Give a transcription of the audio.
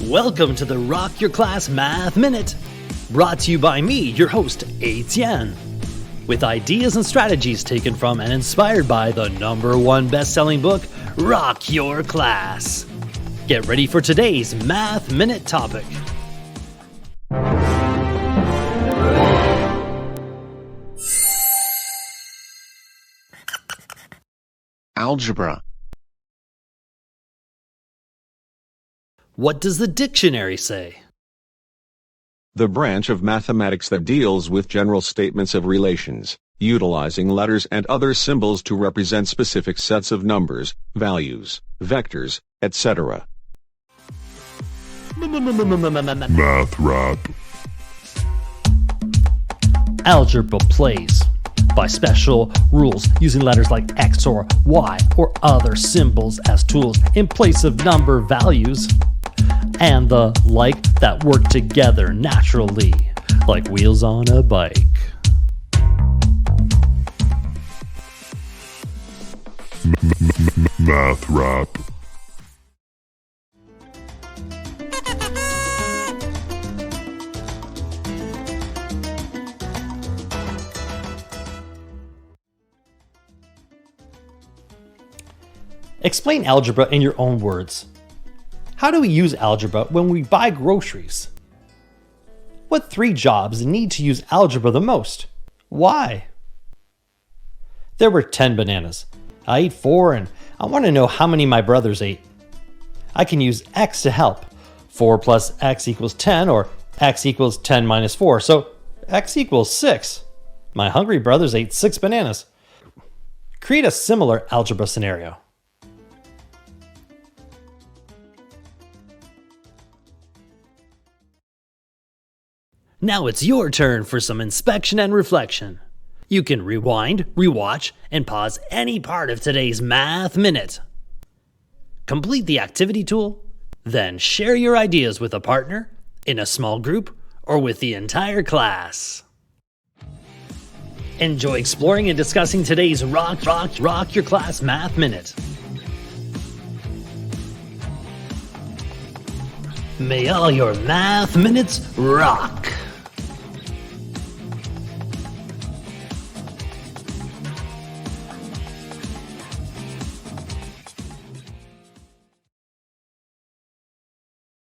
Welcome to the Rock Your Class Math Minute, brought to you by me, your host, Etienne, with ideas and strategies taken from and inspired by the #1 best-selling book, Rock Your Class. Get ready for today's Math Minute topic. Algebra. What does the dictionary say? The branch of mathematics that deals with general statements of relations, utilizing letters and other symbols to represent specific sets of numbers, values, vectors, etc. Math rap. Algebra plays by special rules, using letters like X or Y or other symbols as tools in place of number values, and the like that work together naturally, like wheels on a bike. Math rap. Explain algebra in your own words. How do we use algebra when we buy groceries? What 3 jobs need to use algebra the most? Why? There were 10 bananas. I ate 4 and I want to know how many my brothers ate. I can use X to help. 4 plus X equals 10 or X equals 10 minus 4. So X equals 6. My hungry brothers ate 6 bananas. Create a similar algebra scenario. Now it's your turn for some inspection and reflection. You can rewind, rewatch, and pause any part of today's Math Minute. Complete the activity tool, then share your ideas with a partner, in a small group, or with the entire class. Enjoy exploring and discussing today's Rock Your Class Math Minute. May all your math minutes rock!